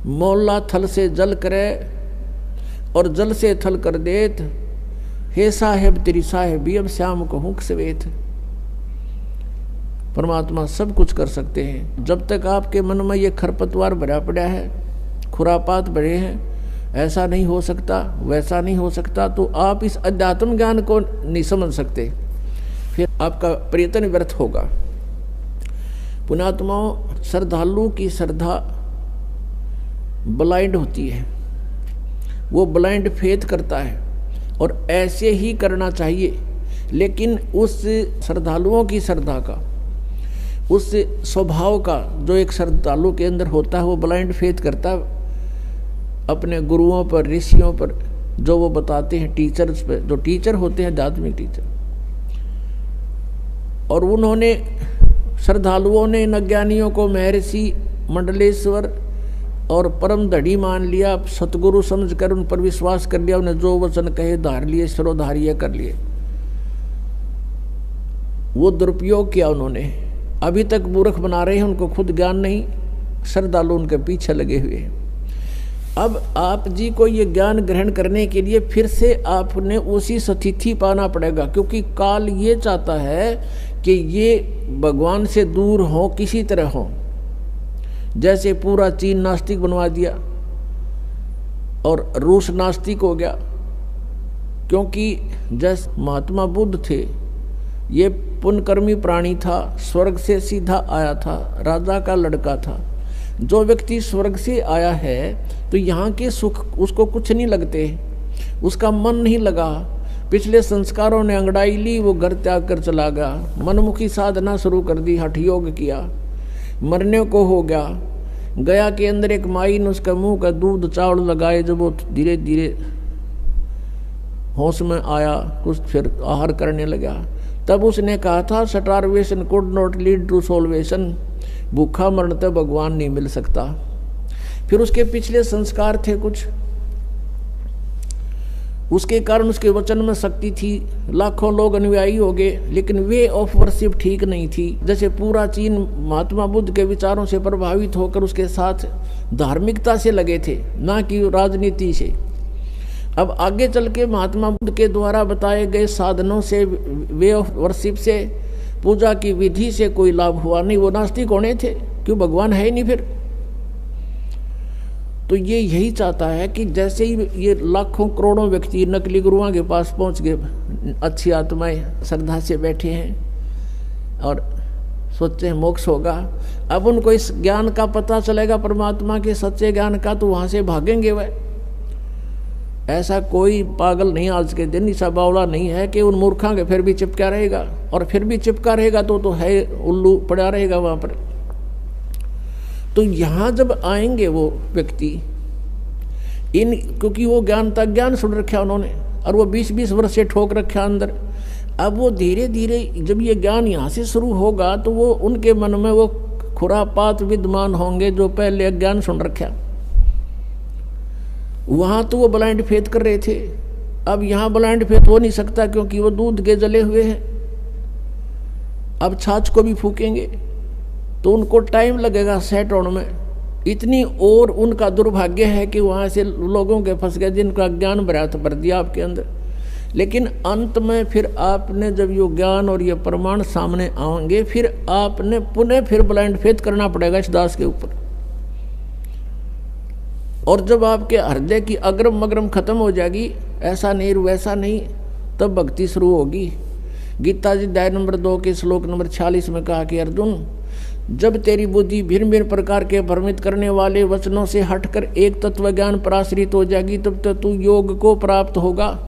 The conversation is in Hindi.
मौला थल से जल करे और जल से थल कर देत, हे साहेब तेरी साहेबी अब श्याम को हुक सवेत। परमात्मा सब कुछ कर सकते हैं। जब तक आपके मन में ये खरपतवार भरा पड़ा है, खुरापात भरे हैं, ऐसा नहीं हो सकता वैसा नहीं हो सकता, तो आप इस अध्यात्म ज्ञान को नहीं समझ सकते, फिर आपका प्रयत्न व्यर्थ होगा। पुण्यात्माओं, श्रद्धालु की श्रद्धा ब्लाइंड होती है, वो ब्लाइंड फेथ करता है और ऐसे ही करना चाहिए। लेकिन उस श्रद्धालुओं की श्रद्धा का, उस स्वभाव का जो एक श्रद्धालु के अंदर होता है, वो ब्लाइंड फेथ करता है अपने गुरुओं पर, ऋषियों पर, जो वो बताते हैं, टीचर्स पे, जो टीचर होते हैं, आध्यात्मिक टीचर। और उन्होंने, श्रद्धालुओं ने इन अज्ञानियों को महर्षि मंडलेश्वर और परम धड़ी मान लिया, सतगुरु समझकर उन पर विश्वास कर लिया, उन्हें जो वचन कहे धार लिए, शिरोधार्य कर लिए। वो दुरुपयोग किया उन्होंने। अभी तक मूर्ख बना रहे हैं, उनको खुद ज्ञान नहीं, श्रद्धालु उनके पीछे लगे हुए हैं। अब आप जी को ये ज्ञान ग्रहण करने के लिए फिर से आपने उसी स्थिति पाना पड़ेगा, क्योंकि काल ये चाहता है कि ये भगवान से दूर हो, किसी तरह हो। जैसे पूरा चीन नास्तिक बनवा दिया और रूस नास्तिक हो गया, क्योंकि जैसे महात्मा बुद्ध थे, ये पुण्यकर्मी प्राणी था, स्वर्ग से सीधा आया था, राजा का लड़का था। जो व्यक्ति स्वर्ग से आया है तो यहाँ के सुख उसको कुछ नहीं लगते, उसका मन नहीं लगा, पिछले संस्कारों ने अंगड़ाई ली, वो घर त्याग कर चला गया, मनमुखी साधना शुरू कर दी, हठ योग किया, मरने को हो गया। गया के अंदर एक माई ने उसका मुंह का दूध चावल लगाए, जब वो धीरे धीरे होश में आया, कुछ फिर आहार करने लगा, तब उसने कहा था, starvation could not lead to salvation, भूखा मरण तक भगवान नहीं मिल सकता। फिर उसके पिछले संस्कार थे कुछ, उसके कारण उसके वचन में शक्ति थी, लाखों लोग अनुयायी हो गए, लेकिन वे ऑफ वर्शिप ठीक नहीं थी। जैसे पूरा चीन महात्मा बुद्ध के विचारों से प्रभावित होकर उसके साथ धार्मिकता से लगे थे, ना कि राजनीति से। अब आगे चल के महात्मा बुद्ध के द्वारा बताए गए साधनों से, वे ऑफ वर्शिप से, पूजा की विधि से कोई लाभ हुआ नहीं, वो नास्तिक होने थे, क्यों, भगवान है ही नहीं फिर। तो ये यही चाहता है कि जैसे ही ये लाखों करोड़ों व्यक्ति नकली गुरुओं के पास पहुंच गए, अच्छी आत्माएं श्रद्धा से बैठे हैं और सोचते हैं मोक्ष होगा, अब उनको इस ज्ञान का पता चलेगा, परमात्मा के सच्चे ज्ञान का, तो वहां से भागेंगे वह। ऐसा कोई पागल नहीं आज के दिन, ऐसा बावड़ा नहीं है कि उन मूर्खों के फिर भी चिपका रहेगा, और फिर भी चिपका रहेगा तो है उल्लू पड़ा रहेगा वहां पर। तो यहाँ जब आएंगे वो व्यक्ति, इन क्योंकि वो ज्ञान तक ज्ञान सुन रखा उन्होंने, और वो 20-20 वर्ष से ठोक रखा अंदर। अब वो धीरे धीरे जब ये ज्ञान यहाँ से शुरू होगा तो वो उनके मन में वो खुरापात विद्यमान होंगे जो पहले अज्ञान सुन रखा। वहाँ तो वो ब्लाइंड फेथ कर रहे थे, अब यहाँ ब्लाइंड फेथ हो नहीं सकता, क्योंकि वो दूध के जले हुए हैं। अब छाछ को भी फूकेंगे तो उनको टाइम लगेगा सेट होने में। इतनी और उनका दुर्भाग्य है कि वहाँ से लोगों के फंस गए जिनका ज्ञान भर दिया आपके अंदर। लेकिन अंत में फिर आपने जब ये ज्ञान और ये प्रमाण सामने आएंगे, फिर आपने पुनः फिर ब्लाइंड फेथ करना पड़ेगा इस दास के ऊपर। और जब आपके हृदय की अग्रम मग्रम खत्म हो जाएगी, ऐसा नहीं वैसा नहीं, तब भक्ति शुरू होगी। गीता जी अध्याय नंबर 2 के श्लोक नंबर 46 में कहा कि अर्जुन, जब तेरी बुद्धि भिन्न भिन्न प्रकार के भ्रमित करने वाले वचनों से हटकर एक तत्व ज्ञान पर आश्रित हो जाएगी, तब तक तू योग को प्राप्त होगा।